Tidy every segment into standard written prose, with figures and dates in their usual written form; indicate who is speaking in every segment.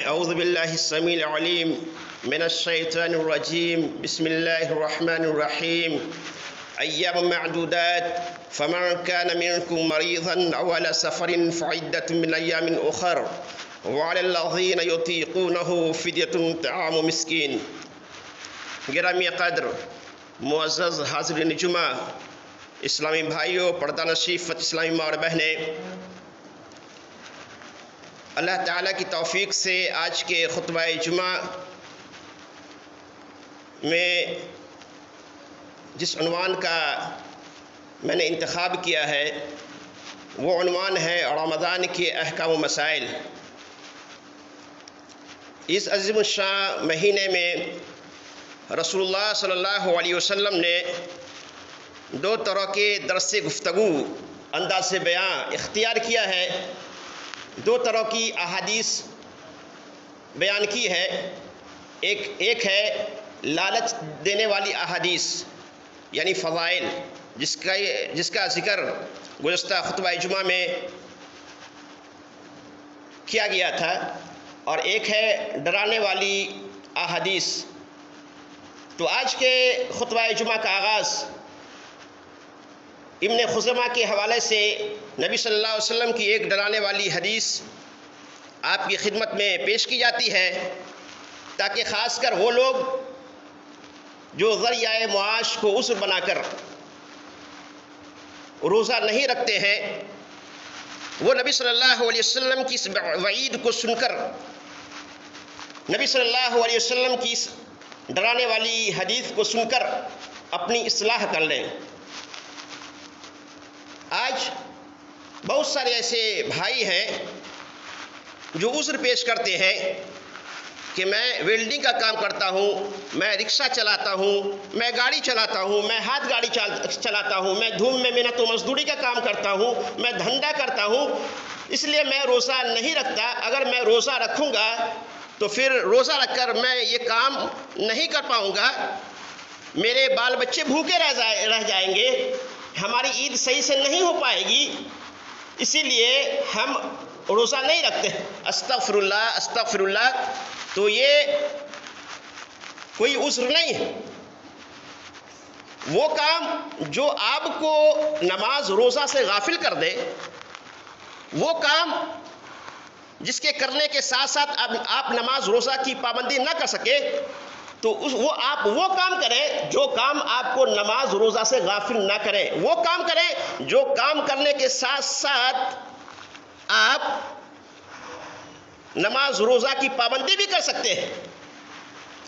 Speaker 1: اعوذ باللہ السمیع العلیم من الشیطان الرجیم بسم اللہ الرحمن الرحیم ایام معدودات فمن كان منكم مريضا او على سفر فعدة من ایام اخر وعلى الذین یطیقونه فدیة طعام مسکین۔ گرامی قدر معزز حاضرین جمعہ، اسلامی بھائیوں، پردہ نشیف اسلامی ماں اور بہنیں، اللہ تعالیٰ کی توفیق سے آج کے خطبہ جمعہ میں جس عنوان کا میں نے انتخاب کیا ہے وہ عنوان ہے رمضان کے احکام و مسائل۔ اس عظیم الشان مہینے میں رسول اللہ صلی اللہ علیہ وسلم نے دو طرح کے درس گفتگو انداز بیان اختیار کیا ہے، دو طرح کی احادیث بیان کی ہے۔ ایک ہے لالچ دینے والی احادیث یعنی فضائل، جس کا ذکر گزشتہ خطبہ جمعہ میں کیا گیا تھا، اور ایک ہے ڈرانے والی احادیث۔ تو آج کے خطبہ جمعہ کا آغاز ابن خزیمہ کے حوالے سے نبی صلی اللہ علیہ وسلم کی ایک ڈرانے والی حدیث آپ کی خدمت میں پیش کی جاتی ہے، تاکہ خاص کر وہ لوگ جو ذریعہ معاش کو عذر بنا کر روزہ نہیں رکھتے ہیں، وہ نبی صلی اللہ علیہ وسلم کی اس وعید کو سن کر، نبی صلی اللہ علیہ وسلم کی اس ڈرانے والی حدیث کو سن کر اپنی اصلاح کر لیں۔ آج بہت سارے ایسے بھائی ہیں جو عذر پیش کرتے ہیں کہ میں ویلڈنگ کا کام کرتا ہوں، میں رکشہ چلاتا ہوں، میں گاڑی چلاتا ہوں، میں ہاتھ گاڑی چلاتا ہوں، میں دھوم میں محنت و مزدوری کا کام کرتا ہوں، میں دھندا کرتا ہوں، اس لیے میں روزہ نہیں رکھتا۔ اگر میں روزہ رکھوں گا تو پھر روزہ رکھ کر میں یہ کام نہیں کر پاؤں گا، میرے بال بچے بھوکے رہ جائیں گے، ہماری عید صحیح سے نہیں ہو پائے گی، اسی لیے ہم روزہ نہیں رکھتے۔ استغفر اللہ استغفر اللہ۔ تو یہ کوئی عذر نہیں ہے۔ وہ کام جو آپ کو نماز روزہ سے غافل کر دے، وہ کام جس کے کرنے کے ساتھ ساتھ آپ نماز روزہ کی پابندی نہ کر سکے، تو آپ وہ کام کریں جو کام آپ کو نماز روزہ سے غافل نہ کریں۔ وہ کام کریں جو کام کرنے کے ساتھ ساتھ آپ نماز روزہ کی پابندی بھی کر سکتے ہیں،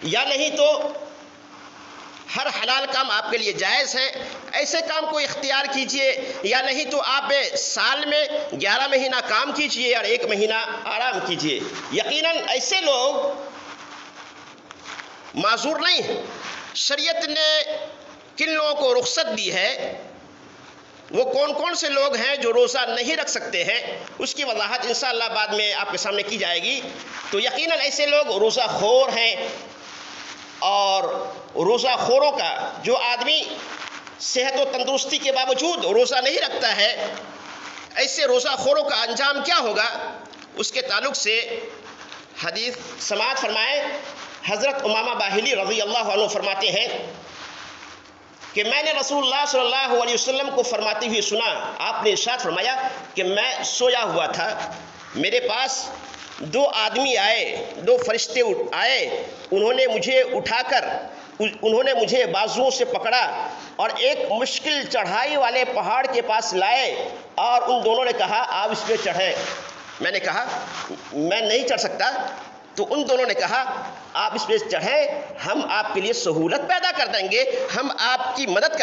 Speaker 1: یا نہیں تو ہر حلال کام آپ کے لیے جائز ہے، ایسے کام کو اختیار کیجئے، یا نہیں تو آپ سال میں 11 مہینہ کام کیجئے اور 1 مہینہ آرام کیجئے۔ یقیناً ایسے لوگ معذور نہیں ہیں۔ شریعت نے کن لوگوں کو رخصت دی ہے، وہ کون کون سے لوگ ہیں جو روزہ نہیں رکھ سکتے ہیں، اس کی وضاحت انشاءاللہ بعد میں آپ کے سامنے کی جائے گی۔ تو یقیناً ایسے لوگ روزہ خور ہیں، اور روزہ خوروں کا جو آدمی صحت و تندرستی کے باوجود روزہ نہیں رکھتا ہے، ایسے روزہ خوروں کا انجام کیا ہوگا، اس کے تعلق سے حدیث سماعت فرمائیں۔ حضرت امامہ باہلی رضی اللہ عنہ فرماتے ہیں کہ میں نے رسول اللہ صلی اللہ علیہ وسلم کو فرماتے ہوئے سنا، آپ نے ارشاد فرمایا کہ میں سویا ہوا تھا، میرے پاس 2 آدمی آئے، 2 فرشتے آئے، انہوں نے مجھے اٹھا کر، انہوں نے مجھے بازوؤں سے پکڑا اور ایک مشکل چڑھائی والے پہاڑ کے پاس لائے، اور ان دونوں نے کہا آپ اس پہ چڑھیں۔ میں نے کہا میں نہیں چڑھ سکتا، تو ان دونوں نے کہا آپ اس پہ چڑھیں، ہم آپ کے لیے سہولت پیدا کر دیں گے، ہم آپ کی مدد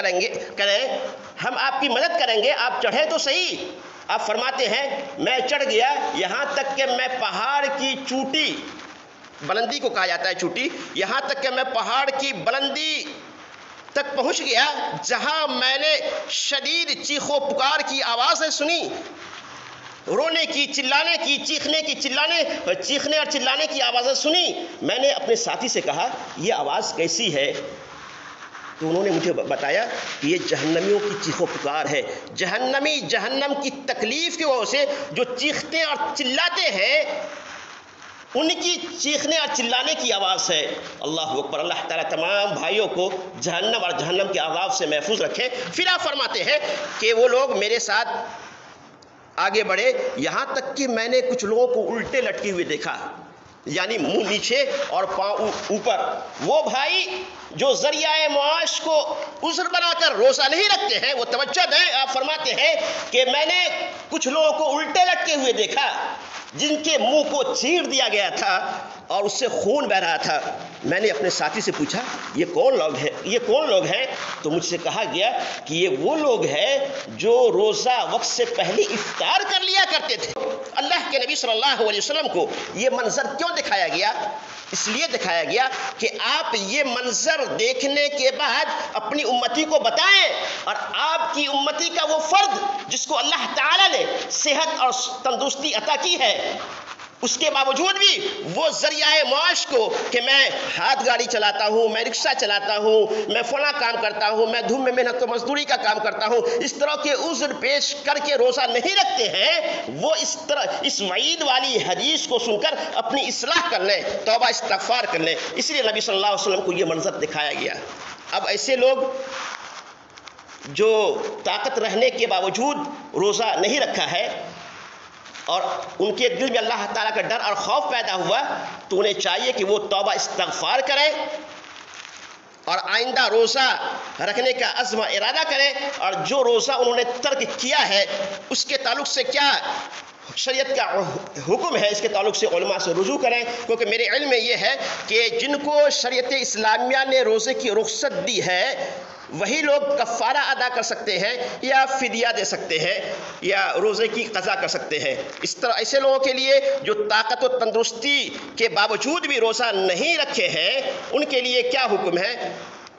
Speaker 1: ہم آپ کی مدد کریں گے، آپ چڑھیں تو صحیح۔ آپ فرماتے ہیں میں چڑھ گیا، یہاں تک کہ میں پہاڑ کی چوٹی، بلندی کو کہا جاتا ہے چوٹی، یہاں تک کہ میں پہاڑ کی بلندی تک پہنچ گیا، جہاں میں نے شدید چیخ و پکار کی آوازیں سنی، رونے کی، چلانے کی، چیخنے اور چلانے کی آوازیں سنی۔ میں نے اپنے ساتھی سے کہا یہ آواز کیسی ہے؟ تو انہوں نے مجھے بتایا کہ یہ جہنمیوں کی چیخ و پکار ہے۔ جہنمی جہنم کی تکلیف کی وجہ سے جو چیختے اور چلاتے ہیں، ان کی چیخنے اور چلانے کی آواز ہے۔ اللہ اکبر۔ اللہ تعالیٰ تمام بھائیوں کو جہنم اور جہنم کے عذاب سے محفوظ رکھے۔ پھر آپ فرماتے ہیں کہ وہ لوگ میرے ساتھ آگے بڑھے، یہاں تک کہ میں نے کچھ لوگوں کو الٹے لٹکے ہوئے دیکھا، یعنی منہ نیچے اور پاؤں اوپر۔ وہ بھائی جو ذریعہ معاش کو عذر بنا کر روزہ نہیں رکھتے ہیں، وہ توجہ دیں، آپ فرماتے ہیں کہ میں نے کچھ لوگوں کو الٹے لٹکے ہوئے دیکھا جن کے منہ کو چیر دیا گیا تھا اور اس سے خون بہ رہا تھا۔ میں نے اپنے ساتھی سے پوچھا یہ کون لوگ ہیں؟ تو مجھ سے کہا گیا کہ یہ وہ لوگ ہیں جو روزہ وقت سے پہلے افطار کر لیا کرتے تھے۔ اللہ کے نبی صلی اللہ علیہ وسلم کو یہ منظر کیوں دکھایا گیا؟ اس لیے دکھایا گیا کہ آپ یہ منظر دیکھنے کے بعد اپنی امتی کو بتائیں، اور آپ کی امتی کا وہ فرد جس کو اللہ تعالیٰ نے صحت اور تندرستی عطا کی ہے، اس کے باوجود بھی وہ ذریعہ معاش کو کہ میں ہاتھ گاڑی چلاتا ہوں، میں رکشہ چلاتا ہوں، میں فلاں کام کرتا ہوں، میں دھوپ میں محنت و مزدوری کا کام کرتا ہوں، اس طرح کے عذر پیش کر کے روزہ نہیں رکھتے ہیں، وہ اس وعید والی حدیث کو سن کر اپنی اصلاح کر لیں، توبہ استغفار کر لیں۔ اس لیے نبی صلی اللہ علیہ وسلم کو یہ منظر دکھایا گیا۔ اب ایسے لوگ جو طاقت رہنے کے باوجود روزہ نہیں رکھا ہے اور ان کے دل میں اللہ تعالیٰ کا ڈر اور خوف پیدا ہوا، تو انہیں چاہیے کہ وہ توبہ استغفار کریں اور آئندہ روزہ رکھنے کا عزم ارادہ کریں، اور جو روزہ انہوں نے ترک کیا ہے اس کے تعلق سے کیا شریعت کا حکم ہے، اس کے تعلق سے علماء سے رجوع کریں، کیونکہ میرے علم میں یہ ہے کہ جن کو شریعت اسلامیہ نے روزے کی رخصت دی ہے وہی لوگ کفارہ ادا کر سکتے ہیں یا فدیہ دے سکتے ہیں یا روزے کی قضا کر سکتے ہیں۔ اس طرح ایسے لوگوں کے لیے جو طاقت و تندرستی کے باوجود بھی روزہ نہیں رکھے ہیں، ان کے لیے کیا حکم ہے؟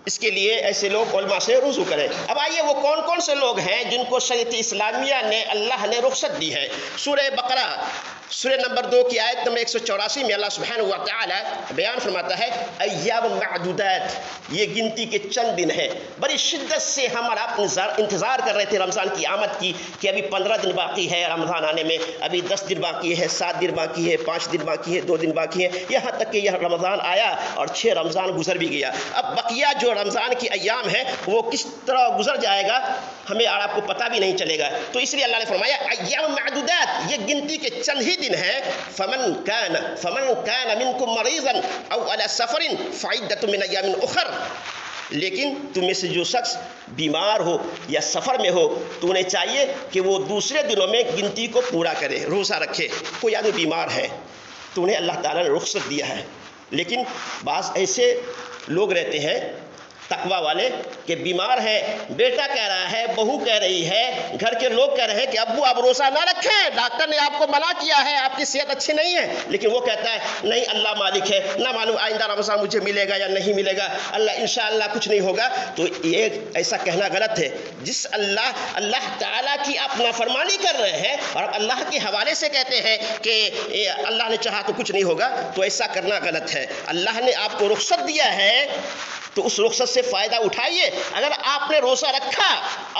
Speaker 1: اس کے لیے ایسے لوگ علماء سے رجوع کریں۔ اب آئیے وہ کون کون سے لوگ ہیں جن کو شریعت اسلامیہ نے اللہ نے رخصت دی ہے۔ سورہ بقرہ سورہ نمبر 2 کی آیت نمبر 184 میں اللہ سبحانہ و تعالی بیان فرماتا ہے ایام معدودات، یہ گنتی کے چند دن ہیں۔ بڑی شدت سے ہم اور آپ انتظار کر رہے تھے رمضان کی آمد کی کہ ابھی 15 دن باقی ہے رمضان آنے میں، ابھی 10 دن باقی ہے، 7 دن باقی ہے، 5 دن باقی ہے، 2 دن باقی ہے، یہاں تک کہ یہ رمضان آیا اور 6 رمضان گزر بھی گیا۔ اب بقیہ جو رمضان کی ایام ہے وہ کس طرح گزر جائے گا ہمیں اور آپ کو پتہ بھی نہیں چلے گا۔ تو اس لیے اللہ نے فرمایا ایام معدودات، یہ گنتی کے چند ہی دن ہے۔ فمن كان منكم مريضا او على سفر فعدة من ايام اخر، لیکن تم میں سے جو شخص بیمار ہو یا سفر میں ہو تو انہیں چاہیے کہ وہ دوسرے دنوں میں گنتی کو پورا کرے، روزہ رکھے۔ کوئی آدمی بیمار ہے تو انہیں اللہ تعالیٰ نے رخصت دیا ہے، لیکن بعض ایسے لوگ رہتے ہیں تقوی والے کہ بیمار ہے، بیٹا کہہ رہا ہے، بہو کہہ رہی ہے، گھر کے لوگ کہہ رہے ہیں کہ ابو آپ روزہ نہ رکھیں، ڈاکٹر نے آپ کو منع کیا ہے، آپ کی صحت اچھی نہیں ہے، لیکن وہ کہتا ہے نہیں اللہ مالک ہے، نہ معلوم آئندہ رمضان مجھے ملے گا یا نہیں ملے گا، اللہ انشاءاللہ کچھ نہیں ہوگا۔ تو یہ ایسا کہنا غلط ہے۔ جس اللہ تعالیٰ کی آپ نافرمانی کر رہے ہیں اور اللہ کے حوالے سے کہتے ہیں کہ اللہ نے چاہا تو کچھ نہیں ہوگا، تو ایسا کرنا غلط ہے۔ اللہ نے آپ کو رخصت دیا ہے تو اس رخصت سے فائدہ اٹھائیے۔ اگر آپ نے روزہ رکھا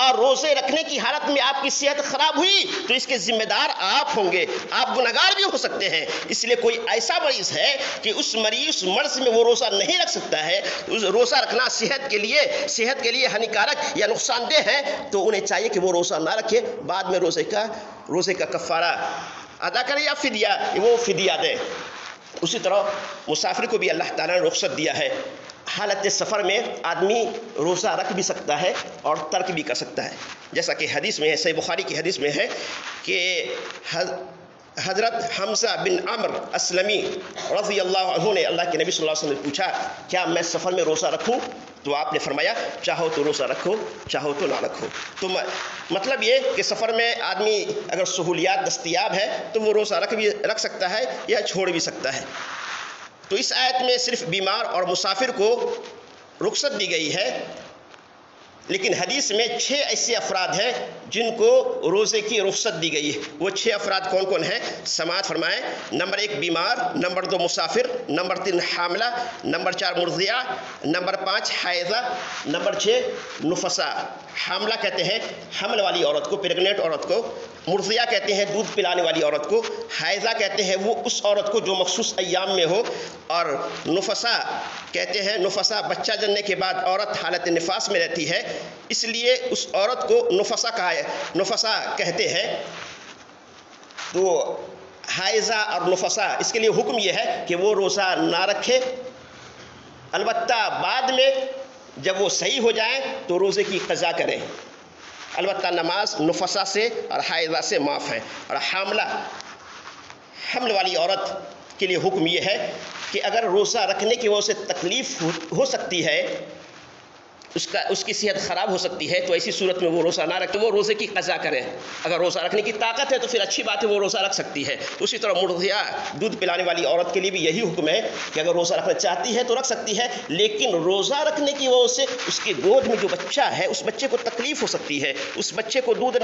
Speaker 1: اور روزے رکھنے کی حالت میں آپ کی صحت خراب ہوئی تو اس کے ذمہ دار آپ ہوں گے، آپ گنہگار بھی ہو سکتے ہیں۔ اس لیے کوئی ایسا مریض ہے کہ اس مرض میں وہ روزہ نہیں رکھ سکتا ہے، روزہ رکھنا صحت کے لیے ہانیکارک یا نقصان دہ ہے، تو انہیں چاہیے کہ وہ روزہ نہ رکھے، بعد میں روزے کا کفارہ ادا کرے یا وہ فدیہ دے۔ اسی طرح مسافر کو بھی اللہ تعالیٰ نے رخصت دیا ہے۔ حالت سفر میں آدمی روزہ رکھ بھی سکتا ہے اور ترک بھی کر سکتا ہے، جیسا کہ حدیث میں ہے، صحیح بخاری کی حدیث میں ہے کہ حضرت حمزہ بن عمر اسلمی رضی اللہ عنہ نے اللہ کے نبی صلی اللہ علیہ وسلم نے پوچھا کیا میں سفر میں روزہ رکھوں؟ تو آپ نے فرمایا چاہو تو روزہ رکھو، چاہو تو نہ رکھو۔ تو مطلب یہ کہ سفر میں آدمی اگر سہولیات دستیاب ہے تو وہ روزہ رکھ سکتا ہے یا چھوڑ بھی سکتا ہے۔ تو اس آیت میں صرف بیمار اور مسافر کو رخصت دی گئی ہے، لیکن حدیث میں 6 ایسے افراد ہیں جن کو روزے کی رخصت دی گئی ہے۔ وہ 6 افراد کون کون ہیں؟ سماعت فرمائیں۔ نمبر 1 بیمار، نمبر 2 مسافر، نمبر 3 حاملہ، نمبر 4 مرضعہ، نمبر 5 حائضہ، نمبر 6 نفساء۔ حاملہ کہتے ہیں حمل والی عورت کو، پریگننٹ عورت کو، مرضعہ کہتے ہیں دودھ پلانے والی عورت کو، حائضہ کہتے ہیں وہ اس عورت کو جو مخصوص ایام میں ہو، اور نفساء کہتے ہیں، نفساء بچہ جننے کے بعد عورت حالت نفاس میں رہتی ہے، اس لیے اس عورت کو نفساء کہا ہے، نفساء کہتے ہیں۔ تو حائضہ اور نفساء، اس کے لیے حکم یہ ہے کہ وہ روزہ نہ رکھے، البتہ بعد میں جب وہ صحیح ہو جائیں تو روزے کی قضا کریں، البتہ نماز نفساء سے اور حائضہ سے معاف ہے۔ اور حمل والی عورت کے لیے حکم یہ ہے کہ اگر روزہ رکھنے کی وجہ سے تکلیف ہو سکتی ہے، اس کی صحت خراب ہو سکتی ہے، تو ایسی صورت میں وہ روزہ نہ رکھے، وہ روزے کی قضا کریں۔ اگر روزہ رکھنے کی طاقت ہے تو پھر اچھی بات ہے، وہ روزہ رکھ سکتی ہے۔ اسی طرح مرضعہ دودھ پلانے والی عورت کے لیے بھی یہی حکم ہے کہ اگر روزہ رکھنا چاہتی ہے تو رکھ سکتی ہے، لیکن روزہ رکھنے کی وجہ سے اس کے گود میں جو بچہ ہے اس بچے کو تکلیف ہو سکتی ہے، اس بچے کو دودھ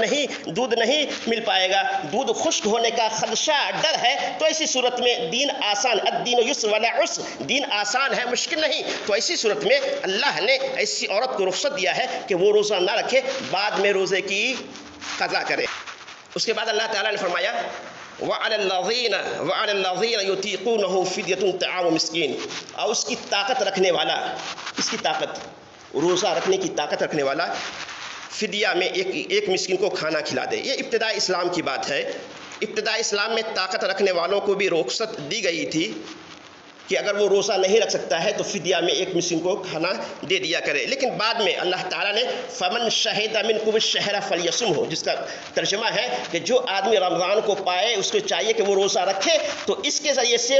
Speaker 1: نہیں مل پائے گا، دودھ خشک ہونے کا خدشہ، ڈر ہے، تو ایسی صورت میں دین آسان، الدین یسر ولا عسر، دین آسان ہے، مشکل نہیں۔ تو ایسی صورت میں اللہ نے ایسی عورت کو رخصت دیا ہے کہ وہ روزہ نہ رکھے، بعد میں روزے کی قضا کرے۔ اس کے بعد اللہ تعالیٰ نے فرمایا وَعَلَى الَّذِينَ يُطِيقُونَهُ فِدْيَةٌ طَعَامُ مِسْكِينٍ، اور اس کی طاقت رکھنے والا، اس کی طاقت، روزہ رکھنے کی طاقت رکھنے والا فدیہ میں ایک مسکین کو کھانا کھلا دے۔ یہ ابتدائی اسلام کی بات ہے۔ ابتدائی اسلام میں طاقت رکھنے والوں کو بھی رخصت دی گئی تھی کہ اگر وہ روزہ نہیں رکھ سکتا ہے تو فدیہ میں ایک مسکین کو کھانا دے دیا کرے، لیکن بعد میں اللہ تعالیٰ نے فمن شہد منکم الشہر فلیصمہ، جس کا ترجمہ ہے کہ جو آدمی رمضان کو پائے اس کو چاہیے کہ وہ روزہ رکھے۔ تو اس کے ذریعے سے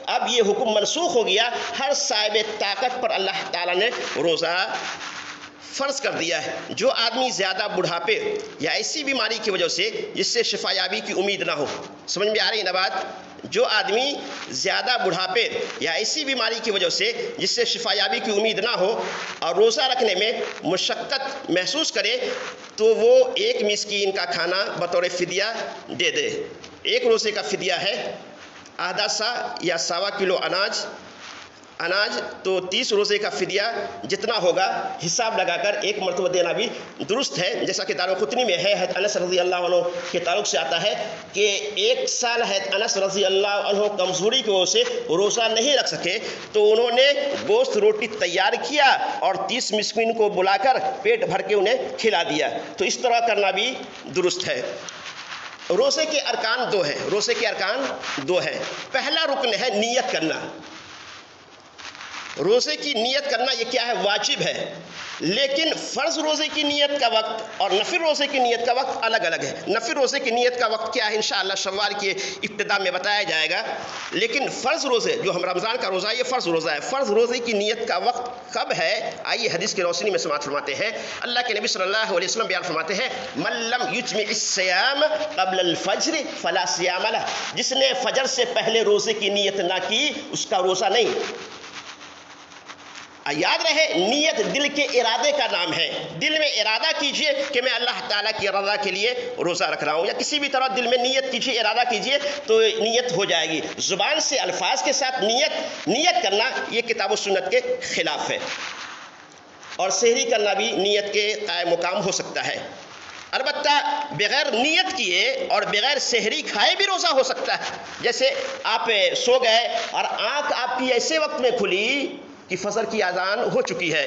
Speaker 1: اب یہ حکم منسوخ ہو گیا، ہر صاحب طاقت پر اللہ تعالیٰ نے روزہ فرض کر دیا ہے۔ جو آدمی زیادہ بڑھاپے یا ایسی بیماری کی وجہ سے جس سے شفا یابی کی امید نہ ہو، سمجھ میں آ رہی ہے نا بات؟ جو آدمی زیادہ بڑھاپے یا ایسی بیماری کی وجہ سے جس سے شفا یابی کی امید نہ ہو اور روزہ رکھنے میں مشقت محسوس کرے، تو وہ ایک مسکین کا کھانا بطور فدیہ دے دے۔ ایک روزے کا فدیہ ہے آدھا سا یا 1.25 کلو اناج، تو 30 روزے کا فدیہ جتنا ہوگا حساب لگا کر ایک مرتبہ دینا بھی درست ہے، جیسا کہ دارقطنی میں ہے، حضرت انس رضی اللہ عنہ کے تعلق سے آتا ہے کہ 1 سال حضرت انس رضی اللہ عنہ کمزوری کی وجہ سے روزہ نہیں رکھ سکے، تو انہوں نے گوشت روٹی تیار کیا اور 30 مسکین کو بلا کر پیٹ بھر کے انہیں کھلا دیا۔ تو اس طرح کرنا بھی درست ہے۔ روزے کے ارکان 2 ہیں، روزے کے ارکان 2 ہیں۔ پہلا رکن ہے نیت کرنا۔ روزے کی نیت کرنا یہ کیا ہے؟ واجب ہے، لیکن فرض روزے کی نیت کا وقت اور نفل روزے کی نیت کا وقت الگ الگ ہے۔ نفل روزے کی نیت کا وقت کیا ہے انشاءاللہ شوال کی ابتدا میں بتایا جائے گا، لیکن فرض روزے جو ہم رمضان کا روزہ ہے یہ فرض روزہ ہے، فرض روزے کی نیت کا وقت کب ہے؟ آئیے حدیث کی روشنی میں سماعت فرماتے ہیں۔ اللہ کے نبی صلی اللہ علیہ وسلم بیان فرماتے ہیں من لم یجمع الصیام قبل الفجر فلا صیام لہ، جس نے فجر سے پہلے روزے کی نیت نہ کی اس کا روزہ نہیں۔ یاد رہے نیت دل کے ارادے کا نام ہے، دل میں ارادہ کیجئے کہ میں اللہ تعالیٰ کی رضا کے لیے روزہ رکھ رہا ہوں، یا کسی بھی طرح دل میں نیت کیجئے، ارادہ کیجئے تو نیت ہو جائے گی۔ زبان سے الفاظ کے ساتھ نیت کرنا یہ کتاب و سنت کے خلاف ہے، اور سحری کرنا بھی نیت کے قائم مقام ہو سکتا ہے۔ البتہ بغیر نیت کیے اور بغیر سحری کھائے بھی روزہ ہو سکتا ہے، جیسے آپ سو گئے اور آنکھ آپ کی ایسے وقت میں کھلی کہ فجر کی اذان ہو چکی ہے،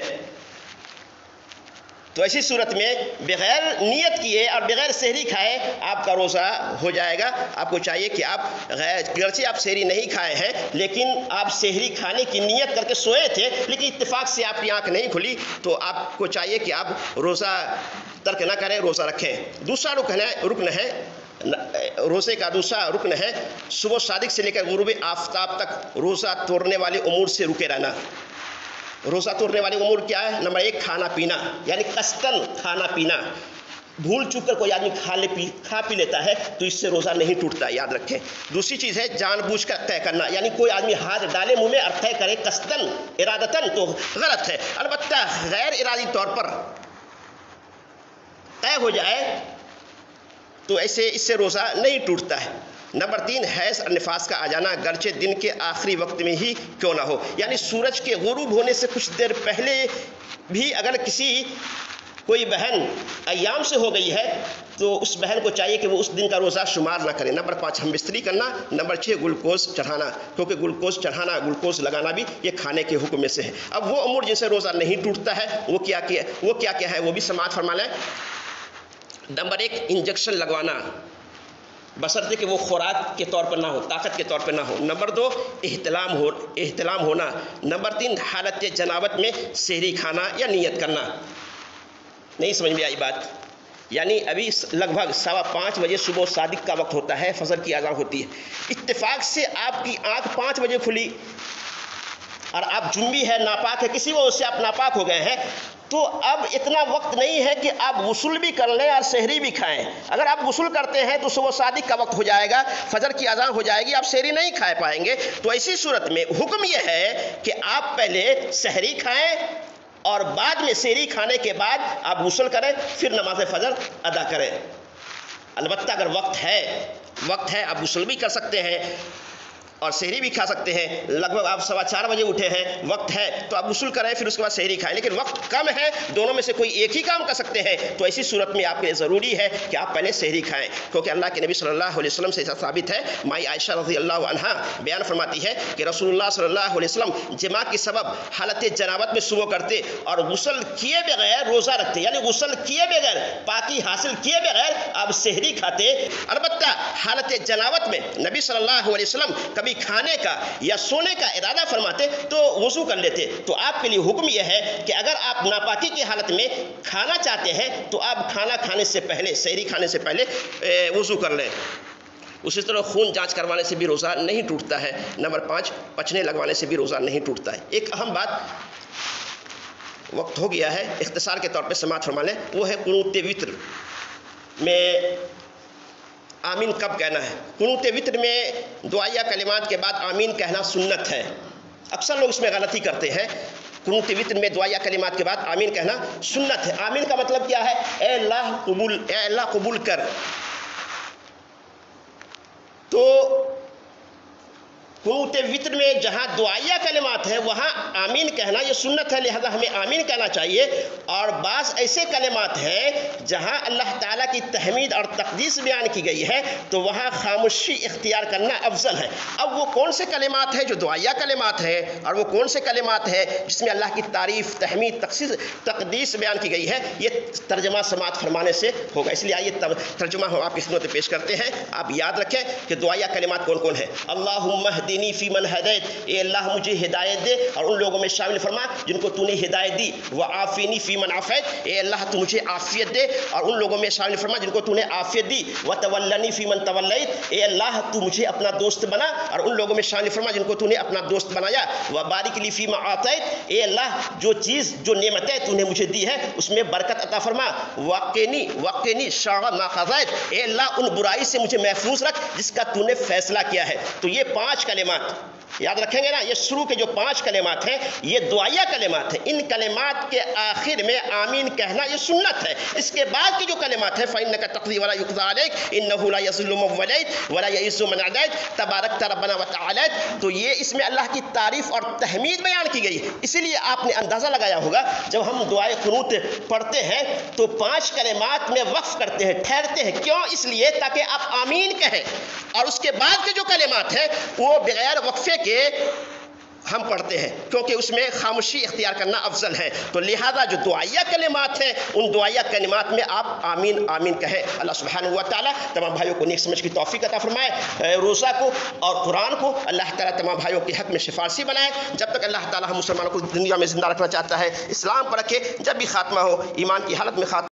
Speaker 1: تو ایسی صورت میں بغیر نیت کیے اور بغیر سحری کھائے آپ کا روزہ ہو جائے گا۔ آپ کو چاہیے کہ آپ گرچہ آپ سحری نہیں کھائے ہیں لیکن آپ سحری کھانے کی نیت کر کے سوئے تھے، لیکن اتفاق سے آپ کی آنکھ نہیں کھلی، تو آپ کو چاہیے کہ آپ روزہ ترک نہ کریں، روزہ رکھیں۔ دوسرا رکن ہے روزے کا دوسرا رکن ہے صبح صادق سے لے کر غروب آفتاب تک روزہ توڑنے والے امور سے رکے رہنا۔ روزہ توڑنے والے امور کیا ہے؟ نمبر 1 کھانا پینا، یعنی قصداً کھانا پینا، بھول چوک کر کوئی آدمی کھا پی لیتا ہے تو اس سے روزہ نہیں ٹوٹتا، یاد رکھیں۔ دوسری چیز ہے جان بوجھ کر طے کرنا، یعنی کوئی آدمی ہاتھ ڈالے منہ میں اور طے کرے قصداً ارادتاً تو غلط ہے۔ البتہ غیر ارادی طور پر طے ہو جائے تو ایسے اس سے روزہ نہیں ٹوٹتا ہے۔ نمبر 3، حیض اور نفاس کا آ جانا گرچہ دن کے آخری وقت میں ہی کیوں نہ ہو، یعنی سورج کے غروب ہونے سے کچھ دیر پہلے بھی اگر کوئی بہن ایام سے ہو گئی ہے تو اس بہن کو چاہیے کہ وہ اس دن کا روزہ شمار نہ کرے۔ نمبر 5، ہم بستری کرنا۔ نمبر 6، گلوکوز چڑھانا، کیونکہ گلوکوز چڑھانا، گلوکوز لگانا بھی یہ کھانے کے حکم میں سے ہے۔ اب وہ امور جن سے روزہ نہیں ٹوٹتا ہے وہ کیا کیا ہے، وہ بھی سماعت فرما لیں۔ نمبر 1، انجیکشن لگوانا، بشرطے کہ وہ خوراک کے طور پر نہ ہو، طاقت کے طور پر نہ ہو۔ نمبر 2، احتلام ہونا۔ نمبر 3، حالت جنابت میں سحری کھانا یا نیت کرنا۔ نہیں سمجھ میں آئی بات؟ یعنی ابھی لگ بھگ 5:15 بجے صبح صادق کا وقت ہوتا ہے، فجر کی اذان ہوتی ہے، اتفاق سے آپ کی آنکھ 5 بجے کھلی اور آپ جنبی ہے، ناپاک ہے، کسی وجہ سے آپ ناپاک ہو گئے ہیں، تو اب اتنا وقت نہیں ہے کہ آپ غسل بھی کر لیں اور سحری بھی کھائیں۔ اگر آپ غسل کرتے ہیں تو صبح صادق کا وقت ہو جائے گا، فجر کی اذان ہو جائے گی، آپ سحری نہیں کھا پائیں گے۔ تو ایسی صورت میں حکم یہ ہے کہ آپ پہلے سحری کھائیں اور بعد میں سحری کھانے کے بعد آپ غسل کریں، پھر نماز فجر ادا کریں۔ البتہ اگر وقت ہے آپ غسل بھی کر سکتے ہیں اور سحری بھی کھا سکتے ہیں۔ لگ بھگ آپ 4:15 بجے اٹھے ہیں، وقت ہے تو آپ غسل کریں، پھر اس کے بعد سحری کھائیں۔ لیکن وقت کم ہے، دونوں میں سے کوئی ایک ہی کام کر سکتے ہیں، تو ایسی صورت میں آپ کے لیے ضروری ہے کہ آپ پہلے سحری کھائیں، کیونکہ اللہ کے نبی صلی اللہ علیہ وسلم سے ایسا ثابت ہے۔ مائی عائشہ رضی اللہ عنہا بیان فرماتی ہے کہ رسول اللہ صلی اللہ علیہ وسلم جماع کے سبب حالت جنابت میں صبح کرتے اور غسل کیے بغیر روزہ رکھتے، یعنی غسل کیے بغیر، پاکی حاصل کیے بغیر آپ سحری کھاتے۔ البتہ حالت جنابت میں نبی صلی اللہ علیہ وسلم کبھی کھانے کا یا سونے کا ارادہ فرماتے تو وضو کر لیتے۔ تو آپ کے لیے حکم یہ ہے کہ اگر آپ ناپاکی کی حالت میں کھانا چاہتے ہیں تو آپ کھانا کھانے سے پہلے، سحری کھانے سے پہلے وضو کر لیں۔ اسی طرح خون جانچ کروانے سے بھی روزہ نہیں ٹوٹتا ہے۔ نمبر 5، پچنے لگوانے سے بھی روزہ نہیں ٹوٹتا ہے۔ ایک اہم بات، وقت ہو گیا ہے، اختصار کے طور پہ سماعت فرما لیں، وہ ہے قنوت وتر میں آمین کب کہنا ہے۔ قنوت وتر میں دعائیہ کلمات کے بعد آمین کہنا سنت ہے۔ اکثر لوگ اس میں غلطی کرتے ہیں۔ قنوت وتر میں دعائیہ کلمات کے بعد آمین کہنا سنت ہے۔ آمین کا مطلب کیا ہے؟ اے اللہ قبول کر۔ تو قنوت وتر میں جہاں دعائیہ کلمات ہیں وہاں آمین کہنا یہ سنت ہے، لہذا ہمیں آمین کہنا چاہیے۔ اور بعض ایسے کلمات ہیں جہاں اللہ تعالیٰ کی تحمید اور تقدیس بیان کی گئی ہے تو وہاں خاموشی اختیار کرنا افضل ہے۔ اب وہ کون سے کلمات ہیں جو دعائیہ کلمات ہیں اور وہ کون سے کلمات ہیں جس میں اللہ کی تعریف، تحمید، تقدیس بیان کی گئی ہے، یہ ترجمہ سماعت فرمانے سے ہوگا۔ اس لیے آئیے ترجمہ ہم آپ کی خدمت میں پیش کرتے ہیں۔ آپ یاد رکھیں کہ دعائیہ کلمات کون کون ہیں۔ اللہم اہدنی فی من ہدیت، اے اللہ مجھے ہدایت دے اور ان لوگوں میں شامل فرما جن کو تو نے ہدایت دی۔ وعافینی فی من عافیت، اے اللہ تو مجھے عافیت دے اور ان لوگوں میں شامل فرما جن کو تو نے عافیت دی۔ وتولنی فی من تولیت، اے اللہ تو مجھے اپنا دوست بنا اور ان لوگوں میں شامل فرما جن کو تو نے اپنا دوست بنایا۔ وبارک لی فیما اعطیت، اے اللہ جو نعمتیں تو نے مجھے دی ہے اس میں برکت عطا فرما۔ وقنی شر ما قضیت، اے اللہ ان برائی سے مجھے محفوظ رکھ جس کا تو نے فیصلہ کیا ہے۔ تو یہ 5 کلمات یاد رکھیں گے نا، یہ شروع کے جو 5 کلمات ہیں یہ دعائیہ کلمات ہیں۔ ان کلمات کے آخر میں آمین کہنا یہ سنت ہے۔ اس کے بعد کی جو کلمات ہیں فَإِنَّكَ تَقْضِي وَلَا يُقْضَىٰ عَلَيْكَ إِنَّهُ لَا يَذِلُّ مَن وَلَيْتَ وَلَا يَعِزُّ مَنْ عَادَيْتَ تَبَارَكْتَ رَبَّنَا وَتَعَالَيْتَ۔ تو یہ اس میں اللہ کی تعریف اور تحمید بیان کی گئی۔ اسی لیے آپ نے اندازہ لگایا ہوگا جب ہم دعائے قنوت پڑھتے ہیں تو 5 کلمات میں وقف کرتے ہیں، ٹھہرتے ہیں۔ کیوں؟ اس لیے تاکہ آپ آمین کہیں اور اس کے بعد کے جو کلمات ہیں وہ بغیر وقفے کے ہم پڑھتے ہیں، کیونکہ اس میں خاموشی اختیار کرنا افضل ہے۔ تو لہذا جو دعائیہ کلمات ہیں ان دعائیہ کلمات میں آپ آمین آمین کہیں۔ اللہ سبحانہ و تعالیٰ تمام بھائیوں کو نیک سمجھ کی توفیق عطا فرمائے۔ روزہ کو اور قرآن کو اللہ تعالیٰ تمام بھائیوں کے حق میں شفاعی بنائے۔ جب تک اللہ تعالیٰ ہم مسلمانوں کو دنیا میں زندہ رکھنا چاہتا ہے اسلام پر رکھے، جب بھی خاتمہ ہو ایمان کی حالت میں خاتمہ